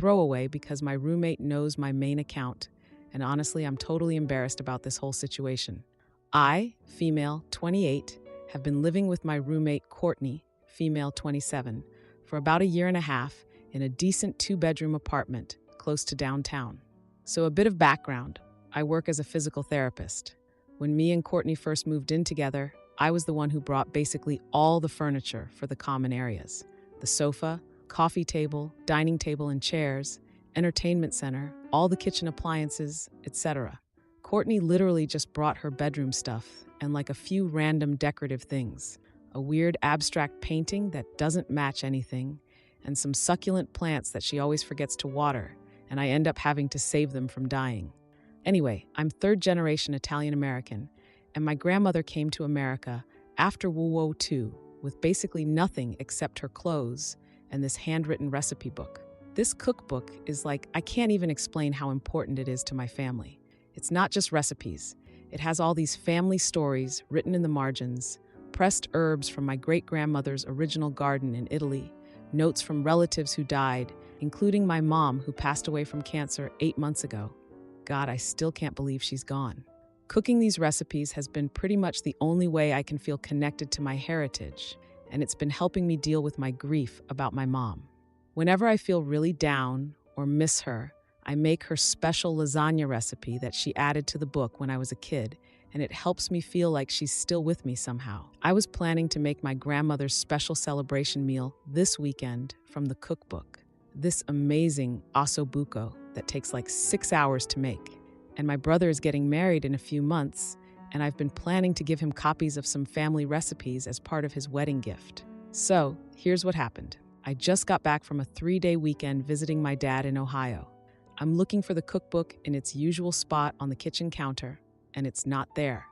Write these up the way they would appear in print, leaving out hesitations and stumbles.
throwaway because my roommate knows my main account, and honestly, I'm totally embarrassed about this whole situation. I, female, 28, have been living with my roommate Courtney, female, 27, for about a year and a half in a decent 2-bedroom apartment close to downtown. So a bit of background. I work as a physical therapist. When me and Courtney first moved in together, I was the one who brought basically all the furniture for the common areas. The sofa, coffee table, dining table and chairs, entertainment center, all the kitchen appliances, etc. Courtney literally just brought her bedroom stuff and like a few random decorative things. A weird abstract painting that doesn't match anything, and some succulent plants that she always forgets to water, and I end up having to save them from dying. Anyway, I'm third-generation Italian-American, and my grandmother came to America after World War II with basically nothing except her clothes and this handwritten recipe book. This cookbook is like, I can't even explain how important it is to my family. It's not just recipes. It has all these family stories written in the margins, pressed herbs from my great-grandmother's original garden in Italy, notes from relatives who died, including my mom who passed away from cancer 8 months ago. God, I still can't believe she's gone. Cooking these recipes has been pretty much the only way I can feel connected to my heritage, and it's been helping me deal with my grief about my mom. Whenever I feel really down or miss her, I make her special lasagna recipe that she added to the book when I was a kid, and it helps me feel like she's still with me somehow. I was planning to make my grandmother's special celebration meal this weekend from the cookbook. This amazing ossobuco that takes like 6 hours to make. And my brother is getting married in a few months, and I've been planning to give him copies of some family recipes as part of his wedding gift. So, here's what happened. I just got back from a 3-day weekend visiting my dad in Ohio. I'm looking for the cookbook in its usual spot on the kitchen counter, and it's not there.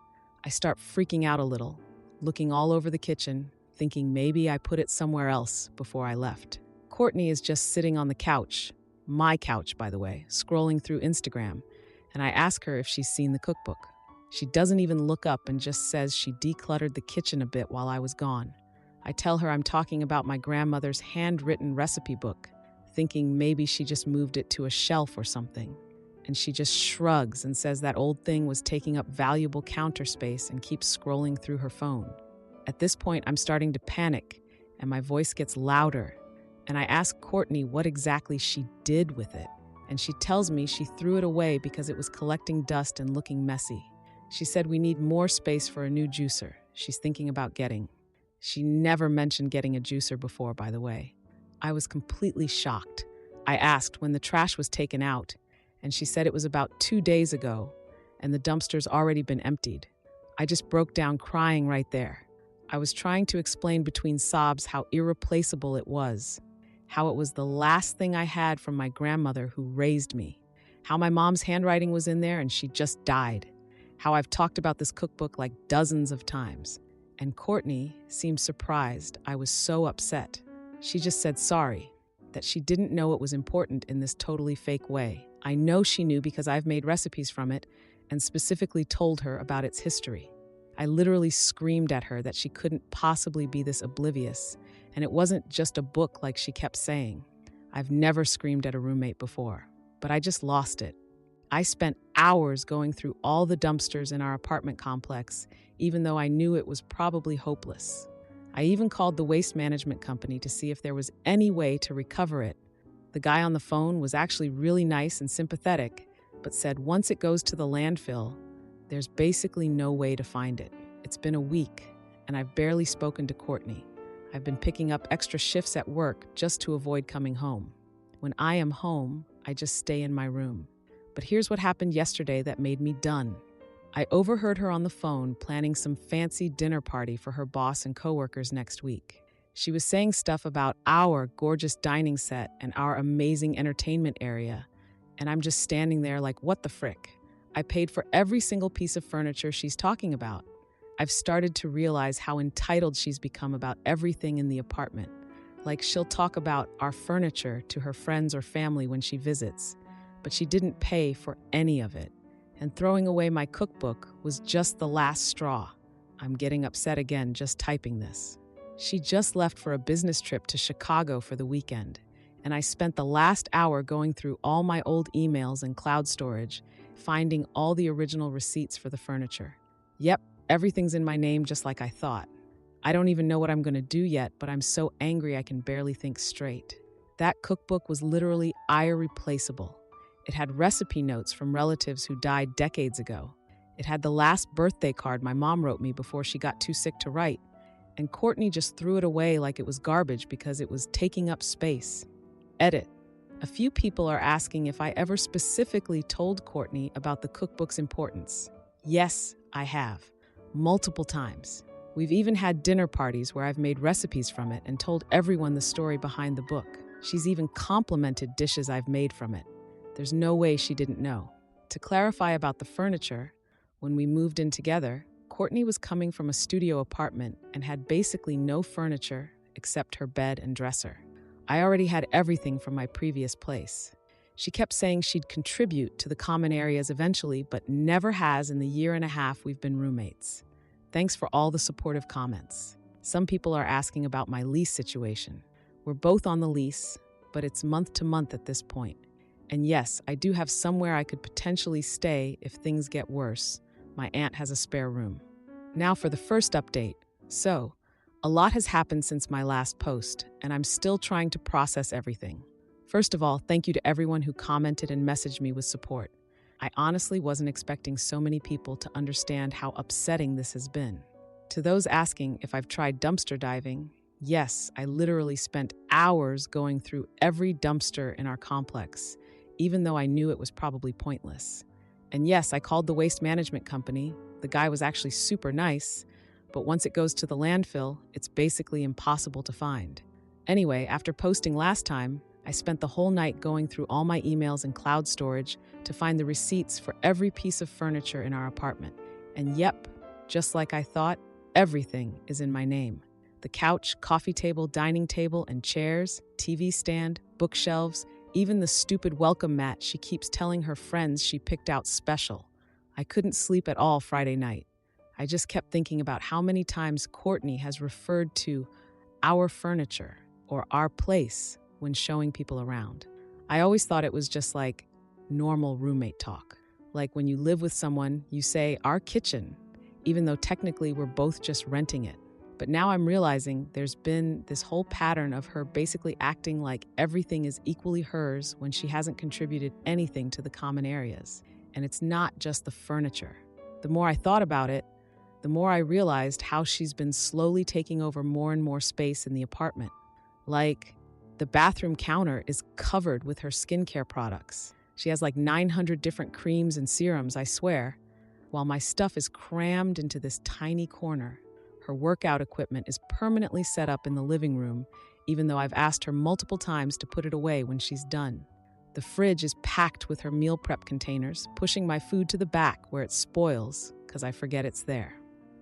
I start freaking out a little, looking all over the kitchen, thinking maybe I put it somewhere else before I left. Courtney is just sitting on the couch, my couch, by the way, scrolling through Instagram, and I ask her if she's seen the cookbook. She doesn't even look up and just says she decluttered the kitchen a bit while I was gone. I tell her I'm talking about my grandmother's handwritten recipe book, thinking maybe she just moved it to a shelf or something. And she just shrugs and says that old thing was taking up valuable counter space and keeps scrolling through her phone. At this point, I'm starting to panic, and my voice gets louder, and I ask Courtney what exactly she did with it, and she tells me she threw it away because it was collecting dust and looking messy. She said we need more space for a new juicer she's thinking about getting. She never mentioned getting a juicer before, by the way. I was completely shocked. I asked when the trash was taken out, and she said it was about 2 days ago, and the dumpster's already been emptied. I just broke down crying right there. I was trying to explain between sobs how irreplaceable it was, how it was the last thing I had from my grandmother who raised me, how my mom's handwriting was in there and she just died, how I've talked about this cookbook like dozens of times. And Courtney seemed surprised I was so upset. She just said sorry, that she didn't know it was important in this totally fake way. I know she knew because I've made recipes from it and specifically told her about its history. I literally screamed at her that she couldn't possibly be this oblivious, and it wasn't just a book like she kept saying. I've never screamed at a roommate before, but I just lost it. I spent hours going through all the dumpsters in our apartment complex, even though I knew it was probably hopeless. I even called the waste management company to see if there was any way to recover it. The guy on the phone was actually really nice and sympathetic, but said once it goes to the landfill, there's basically no way to find it. It's been a week, and I've barely spoken to Courtney. I've been picking up extra shifts at work just to avoid coming home. When I am home, I just stay in my room. But here's what happened yesterday that made me done. I overheard her on the phone planning some fancy dinner party for her boss and coworkers next week. She was saying stuff about our gorgeous dining set and our amazing entertainment area, and I'm just standing there like, what the frick? I paid for every single piece of furniture she's talking about. I've started to realize how entitled she's become about everything in the apartment. Like she'll talk about our furniture to her friends or family when she visits, but she didn't pay for any of it. And throwing away my cookbook was just the last straw. I'm getting upset again just typing this. She just left for a business trip to Chicago for the weekend, and I spent the last hour going through all my old emails and cloud storage, finding all the original receipts for the furniture. Yep, everything's in my name just like I thought. I don't even know what I'm going to do yet, but I'm so angry I can barely think straight. That cookbook was literally irreplaceable. It had recipe notes from relatives who died decades ago. It had the last birthday card my mom wrote me before she got too sick to write, and Courtney just threw it away like it was garbage because it was taking up space. Edit. A few people are asking if I ever specifically told Courtney about the cookbook's importance. Yes, I have. Multiple times. We've even had dinner parties where I've made recipes from it and told everyone the story behind the book. She's even complimented dishes I've made from it. There's no way she didn't know. To clarify about the furniture, when we moved in together, Courtney was coming from a studio apartment and had basically no furniture except her bed and dresser. I already had everything from my previous place. She kept saying she'd contribute to the common areas eventually, but never has in the year and a half we've been roommates. Thanks for all the supportive comments. Some people are asking about my lease situation. We're both on the lease, but it's month to month at this point. And yes, I do have somewhere I could potentially stay if things get worse. My aunt has a spare room. Now for the first update. So, a lot has happened since my last post, and I'm still trying to process everything. First of all, thank you to everyone who commented and messaged me with support. I honestly wasn't expecting so many people to understand how upsetting this has been. To those asking if I've tried dumpster diving, yes, I literally spent hours going through every dumpster in our complex, even though I knew it was probably pointless. And yes, I called the waste management company. The guy was actually super nice, but once it goes to the landfill, it's basically impossible to find. Anyway, after posting last time, I spent the whole night going through all my emails and cloud storage to find the receipts for every piece of furniture in our apartment. And yep, just like I thought, everything is in my name. The couch, coffee table, dining table, and chairs, TV stand, bookshelves, even the stupid welcome mat she keeps telling her friends she picked out special. I couldn't sleep at all Friday night. I just kept thinking about how many times Courtney has referred to our furniture or our place when showing people around. I always thought it was just like normal roommate talk. Like when you live with someone, you say our kitchen, even though technically we're both just renting it. But now I'm realizing there's been this whole pattern of her basically acting like everything is equally hers when she hasn't contributed anything to the common areas. And it's not just the furniture. The more I thought about it, the more I realized how she's been slowly taking over more and more space in the apartment. Like, the bathroom counter is covered with her skincare products. She has like 900 different creams and serums, I swear, while my stuff is crammed into this tiny corner. Her workout equipment is permanently set up in the living room, even though I've asked her multiple times to put it away when she's done. The fridge is packed with her meal prep containers, pushing my food to the back where it spoils because I forget it's there.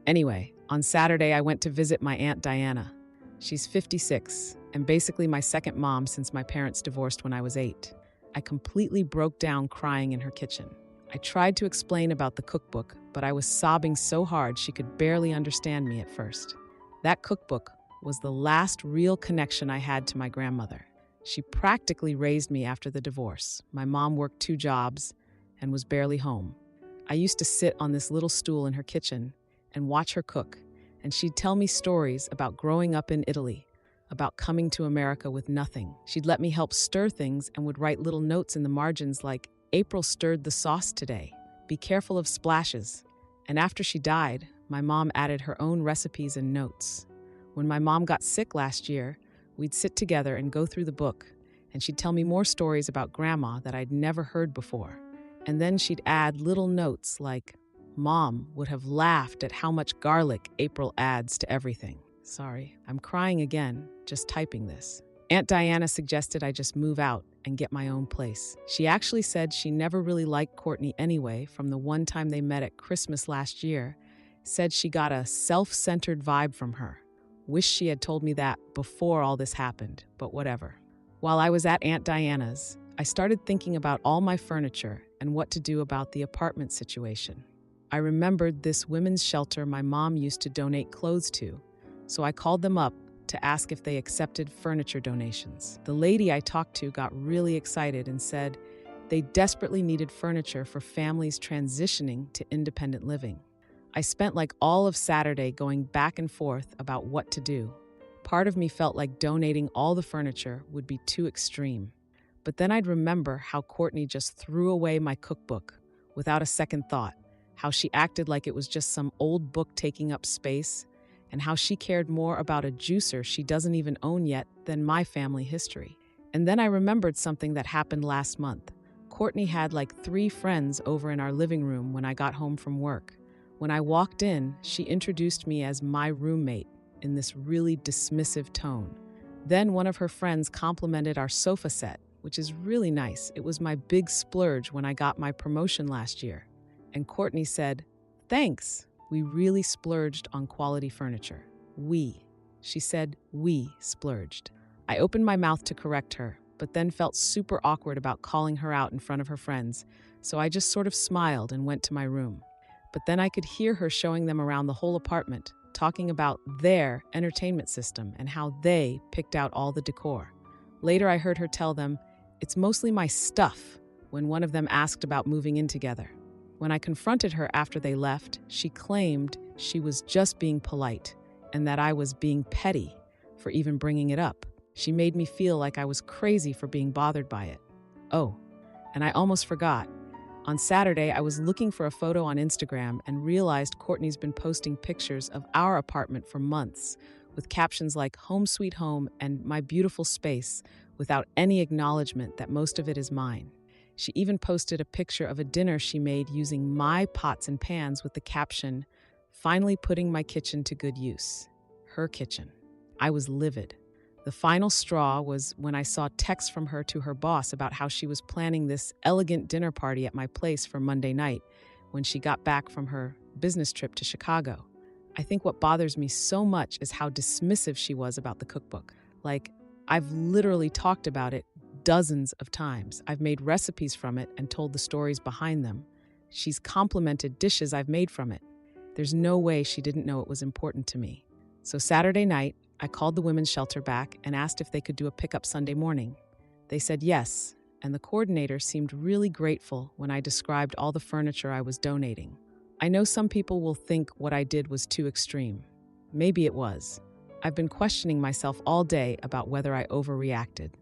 Anyway, on Saturday I went to visit my Aunt Diana. She's 56 and basically my second mom since my parents divorced when I was 8. I completely broke down crying in her kitchen. I tried to explain about the cookbook, but I was sobbing so hard she could barely understand me at first. That cookbook was the last real connection I had to my grandmother. She practically raised me after the divorce. My mom worked 2 jobs and was barely home. I used to sit on this little stool in her kitchen and watch her cook, and she'd tell me stories about growing up in Italy, about coming to America with nothing. She'd let me help stir things and would write little notes in the margins like, "April stirred the sauce today. Be careful of splashes." And after she died, my mom added her own recipes and notes. When my mom got sick last year, we'd sit together and go through the book, and she'd tell me more stories about Grandma that I'd never heard before. And then she'd add little notes like, "Mom would have laughed at how much garlic April adds to everything." Sorry, I'm crying again, just typing this. Aunt Diana suggested I just move out and get my own place. She actually said she never really liked Courtney anyway from the one time they met at Christmas last year, said she got a self-centered vibe from her. Wish she had told me that before all this happened, but whatever. While I was at Aunt Diana's, I started thinking about all my furniture and what to do about the apartment situation. I remembered this women's shelter my mom used to donate clothes to, so I called them up to ask if they accepted furniture donations. The lady I talked to got really excited and said they desperately needed furniture for families transitioning to independent living. I spent like all of Saturday going back and forth about what to do. Part of me felt like donating all the furniture would be too extreme. But then I'd remember how Courtney just threw away my cookbook without a second thought, how she acted like it was just some old book taking up space, and how she cared more about a juicer she doesn't even own yet than my family history. And then I remembered something that happened last month. Courtney had like 3 friends over in our living room when I got home from work. When I walked in, she introduced me as my roommate in this really dismissive tone. Then one of her friends complimented our sofa set, which is really nice. It was my big splurge when I got my promotion last year. And Courtney said, "Thanks. We really splurged on quality furniture." She said we splurged. I opened my mouth to correct her, but then felt super awkward about calling her out in front of her friends, so I just sort of smiled and went to my room. But then I could hear her showing them around the whole apartment, talking about their entertainment system and how they picked out all the decor. Later, I heard her tell them, "It's mostly my stuff," when one of them asked about moving in together. When I confronted her after they left, she claimed she was just being polite and that I was being petty for even bringing it up. She made me feel like I was crazy for being bothered by it. Oh, and I almost forgot. On Saturday, I was looking for a photo on Instagram and realized Courtney's been posting pictures of our apartment for months with captions like "Home Sweet Home" and "My Beautiful Space" without any acknowledgement that most of it is mine. She even posted a picture of a dinner she made using my pots and pans with the caption, "Finally putting my kitchen to good use." Her kitchen. I was livid. The final straw was when I saw texts from her to her boss about how she was planning this elegant dinner party at my place for Monday night when she got back from her business trip to Chicago. I think what bothers me so much is how dismissive she was about the cookbook. Like, I've literally talked about it dozens of times. I've made recipes from it and told the stories behind them. She's complimented dishes I've made from it. There's no way she didn't know it was important to me. So Saturday night, I called the women's shelter back and asked if they could do a pickup Sunday morning. They said yes, and the coordinator seemed really grateful when I described all the furniture I was donating. I know some people will think what I did was too extreme. Maybe it was. I've been questioning myself all day about whether I overreacted.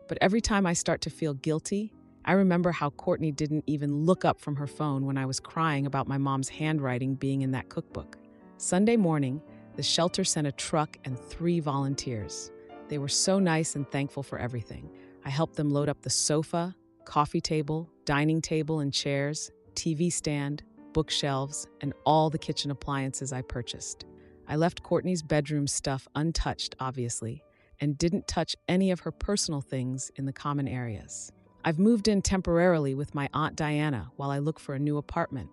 But every time I start to feel guilty, I remember how Courtney didn't even look up from her phone when I was crying about my mom's handwriting being in that cookbook. Sunday morning, the shelter sent a truck and 3 volunteers. They were so nice and thankful for everything. I helped them load up the sofa, coffee table, dining table and chairs, TV stand, bookshelves, and all the kitchen appliances I purchased. I left Courtney's bedroom stuff untouched, obviously, and didn't touch any of her personal things in the common areas. I've moved in temporarily with my Aunt Diana while I look for a new apartment.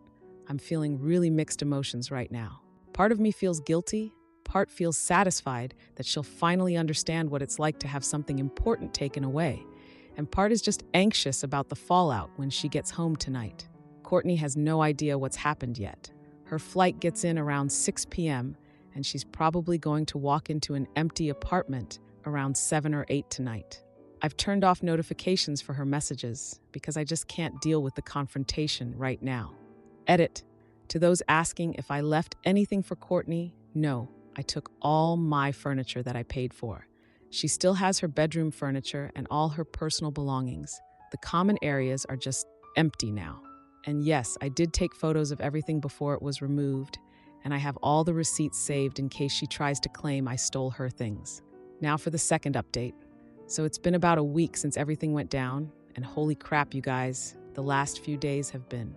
I'm feeling really mixed emotions right now. Part of me feels guilty, part feels satisfied that she'll finally understand what it's like to have something important taken away, and part is just anxious about the fallout when she gets home tonight. Courtney has no idea what's happened yet. Her flight gets in around 6 p.m., and she's probably going to walk into an empty apartment around 7 or 8 tonight. I've turned off notifications for her messages because I just can't deal with the confrontation right now. Edit. To those asking if I left anything for Courtney, no, I took all my furniture that I paid for. She still has her bedroom furniture and all her personal belongings. The common areas are just empty now. And yes, I did take photos of everything before it was removed, and I have all the receipts saved in case she tries to claim I stole her things. Now for the second update. So it's been about a week since everything went down, and holy crap, you guys, the last few days have been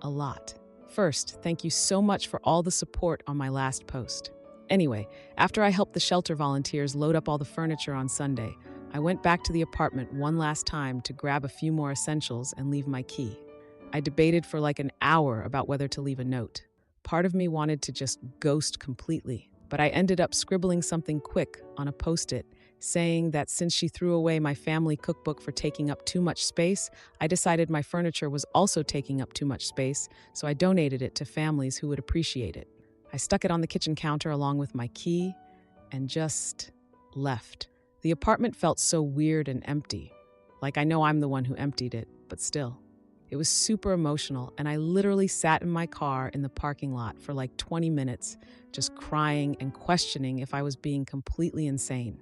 a lot. First, thank you so much for all the support on my last post. Anyway, after I helped the shelter volunteers load up all the furniture on Sunday, I went back to the apartment one last time to grab a few more essentials and leave my key. I debated for like an hour about whether to leave a note. Part of me wanted to just ghost completely, but I ended up scribbling something quick on a Post-it, saying that since she threw away my family cookbook for taking up too much space, I decided my furniture was also taking up too much space, so I donated it to families who would appreciate it. I stuck it on the kitchen counter along with my key and just left. The apartment felt so weird and empty. Like I know I'm the one who emptied it, but still. It was super emotional, and I literally sat in my car in the parking lot for like 20 minutes, just crying and questioning if I was being completely insane.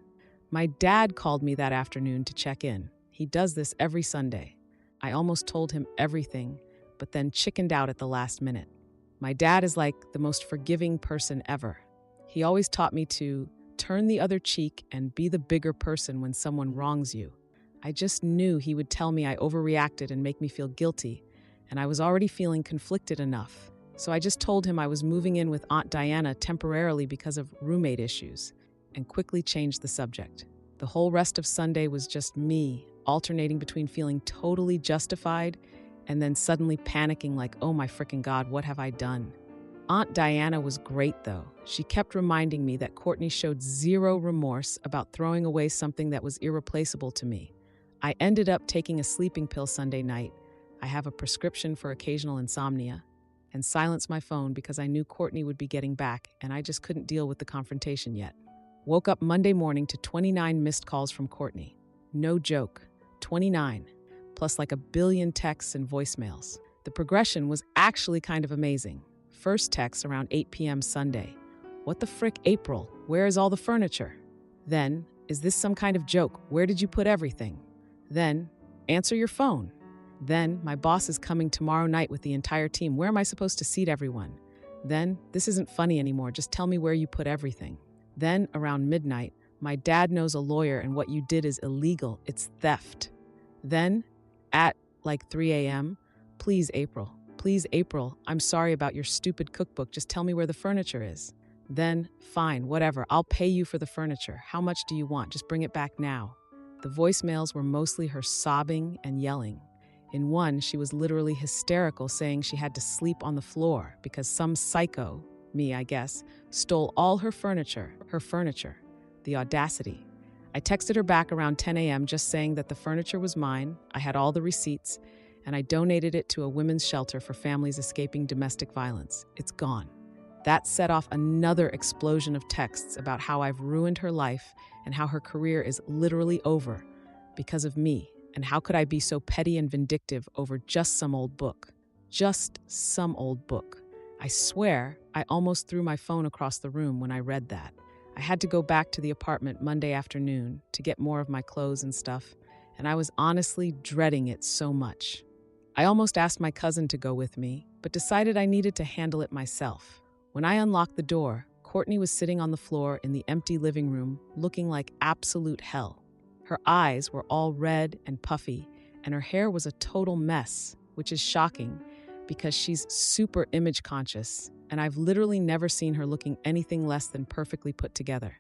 My dad called me that afternoon to check in. He does this every Sunday. I almost told him everything, but then chickened out at the last minute. My dad is like the most forgiving person ever. He always taught me to turn the other cheek and be the bigger person when someone wrongs you. I just knew he would tell me I overreacted and make me feel guilty, and I was already feeling conflicted enough. So I just told him I was moving in with Aunt Diana temporarily because of roommate issues, and quickly changed the subject. The whole rest of Sunday was just me, alternating between feeling totally justified and then suddenly panicking like, oh my frickin' God, what have I done? Aunt Diana was great though. She kept reminding me that Courtney showed zero remorse about throwing away something that was irreplaceable to me. I ended up taking a sleeping pill Sunday night. I have a prescription for occasional insomnia, and silenced my phone because I knew Courtney would be getting back and I just couldn't deal with the confrontation yet. Woke up Monday morning to 29 missed calls from Courtney. No joke, 29, plus like a billion texts and voicemails. The progression was actually kind of amazing. First text around 8 p.m. Sunday. What the frick, April? Where is all the furniture? Then, is this some kind of joke? Where did you put everything? Then, answer your phone. Then, my boss is coming tomorrow night with the entire team. Where am I supposed to seat everyone? Then, this isn't funny anymore. Just tell me where you put everything. Then, around midnight, my dad knows a lawyer and what you did is illegal. It's theft. Then, at like 3 a.m., please, April, I'm sorry about your stupid cookbook. Just tell me where the furniture is. Then, fine, whatever. I'll pay you for the furniture. How much do you want? Just bring it back now. The voicemails were mostly her sobbing and yelling. In one, she was literally hysterical, saying she had to sleep on the floor because some psycho, me I guess, stole all her furniture. The audacity. I texted her back around 10 a.m. just saying that the furniture was mine, I had all the receipts, and I donated it to a women's shelter for families escaping domestic violence. It's gone. That set off another explosion of texts about how I've ruined her life and how her career is literally over because of me, and how could I be so petty and vindictive over just some old book. Just some old book. I swear, I almost threw my phone across the room when I read that. I had to go back to the apartment Monday afternoon to get more of my clothes and stuff, and I was honestly dreading it so much. I almost asked my cousin to go with me, but decided I needed to handle it myself. When I unlocked the door, Courtney was sitting on the floor in the empty living room, looking like absolute hell. Her eyes were all red and puffy, and her hair was a total mess, which is shocking because she's super image conscious, and I've literally never seen her looking anything less than perfectly put together.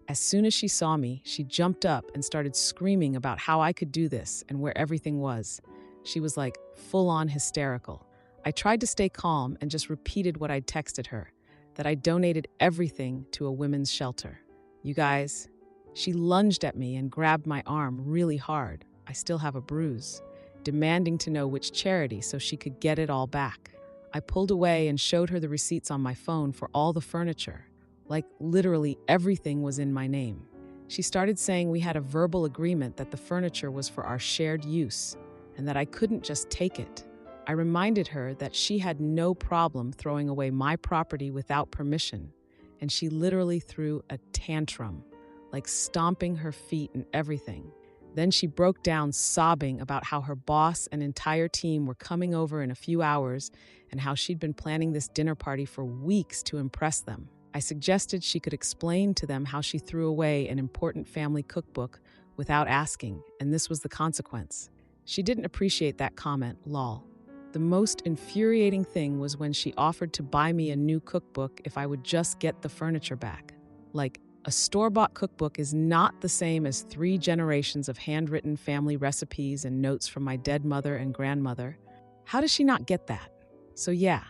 As soon as she saw me, she jumped up and started screaming about how I could do this and where everything was. She was like full-on hysterical. I tried to stay calm and just repeated what I'd texted her, that I donated everything to a women's shelter. You guys, she lunged at me and grabbed my arm really hard. I still have a bruise, demanding to know which charity so she could get it all back. I pulled away and showed her the receipts on my phone for all the furniture. Like literally everything was in my name. She started saying we had a verbal agreement that the furniture was for our shared use and that I couldn't just take it. I reminded her that she had no problem throwing away my property without permission, and she literally threw a tantrum, like stomping her feet and everything. Then she broke down sobbing about how her boss and entire team were coming over in a few hours and how she'd been planning this dinner party for weeks to impress them. I suggested she could explain to them how she threw away an important family cookbook without asking, and this was the consequence. She didn't appreciate that comment, lol. The most infuriating thing was when she offered to buy me a new cookbook if I would just get the furniture back. Like, a store-bought cookbook is not the same as 3 generations of handwritten family recipes and notes from my dead mother and grandmother. How does she not get that? So yeah,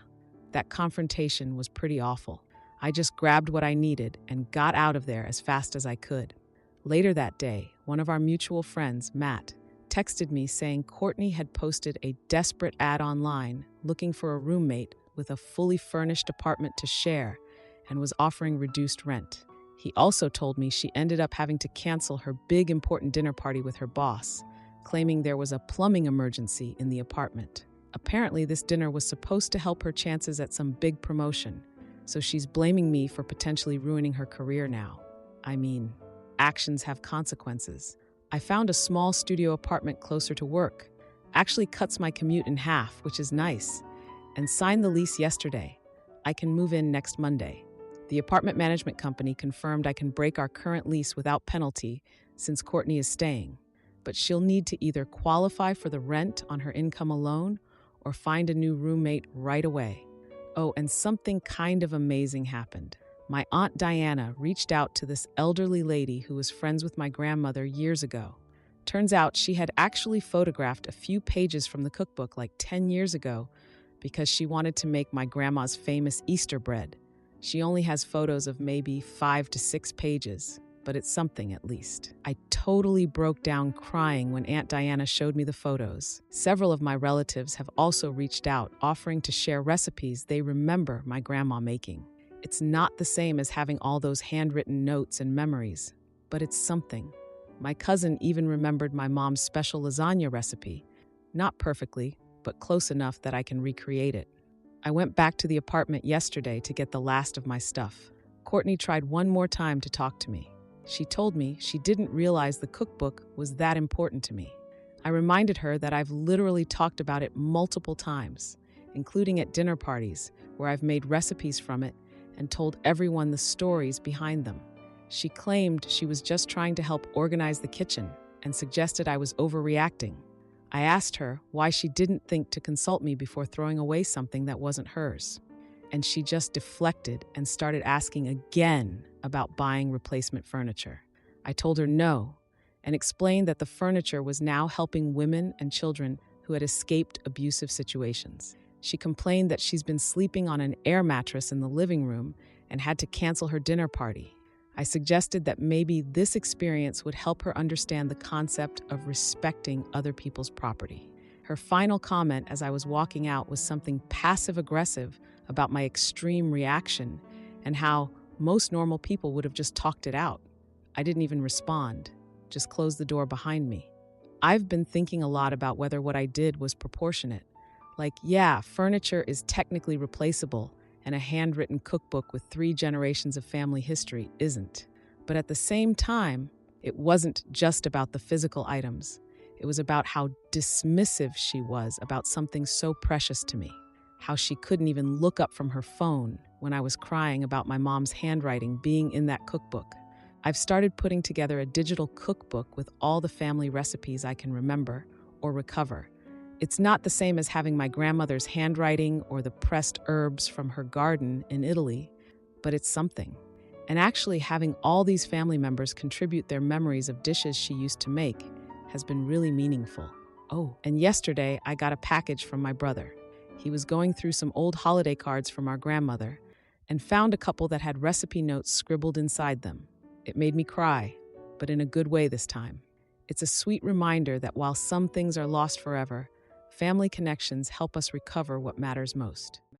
that confrontation was pretty awful. I just grabbed what I needed and got out of there as fast as I could. Later that day, one of our mutual friends, Matt, texted me saying Courtney had posted a desperate ad online looking for a roommate with a fully furnished apartment to share and was offering reduced rent. He also told me she ended up having to cancel her big important dinner party with her boss, claiming there was a plumbing emergency in the apartment. Apparently, this dinner was supposed to help her chances at some big promotion, so she's blaming me for potentially ruining her career now. I mean, actions have consequences. I found a small studio apartment closer to work. Actually cuts my commute in half, which is nice, and signed the lease yesterday. I can move in next Monday. The apartment management company confirmed I can break our current lease without penalty since Courtney is staying, but she'll need to either qualify for the rent on her income alone or find a new roommate right away. Oh, and something kind of amazing happened. My Aunt Diana reached out to this elderly lady who was friends with my grandmother years ago. Turns out she had actually photographed a few pages from the cookbook like 10 years ago because she wanted to make my grandma's famous Easter bread. She only has photos of maybe 5 to 6 pages, but it's something at least. I totally broke down crying when Aunt Diana showed me the photos. Several of my relatives have also reached out, offering to share recipes they remember my grandma making. It's not the same as having all those handwritten notes and memories, but it's something. My cousin even remembered my mom's special lasagna recipe. Not perfectly, but close enough that I can recreate it. I went back to the apartment yesterday to get the last of my stuff. Courtney tried one more time to talk to me. She told me she didn't realize the cookbook was that important to me. I reminded her that I've literally talked about it multiple times, including at dinner parties, where I've made recipes from it and told everyone the stories behind them. She claimed she was just trying to help organize the kitchen and suggested I was overreacting. I asked her why she didn't think to consult me before throwing away something that wasn't hers. And she just deflected and started asking again about buying replacement furniture. I told her no, and explained that the furniture was now helping women and children who had escaped abusive situations. She complained that she's been sleeping on an air mattress in the living room and had to cancel her dinner party. I suggested that maybe this experience would help her understand the concept of respecting other people's property. Her final comment as I was walking out was something passive-aggressive about my extreme reaction and how most normal people would have just talked it out. I didn't even respond, just closed the door behind me. I've been thinking a lot about whether what I did was proportionate. Like, yeah, furniture is technically replaceable, and a handwritten cookbook with 3 generations of family history isn't. But at the same time, it wasn't just about the physical items. It was about how dismissive she was about something so precious to me. How she couldn't even look up from her phone when I was crying about my mom's handwriting being in that cookbook. I've started putting together a digital cookbook with all the family recipes I can remember or recover. It's not the same as having my grandmother's handwriting or the pressed herbs from her garden in Italy, but it's something. And actually having all these family members contribute their memories of dishes she used to make has been really meaningful. Oh, and yesterday I got a package from my brother. He was going through some old holiday cards from our grandmother and found a couple that had recipe notes scribbled inside them. It made me cry, but in a good way this time. It's a sweet reminder that while some things are lost forever, family connections help us recover what matters most.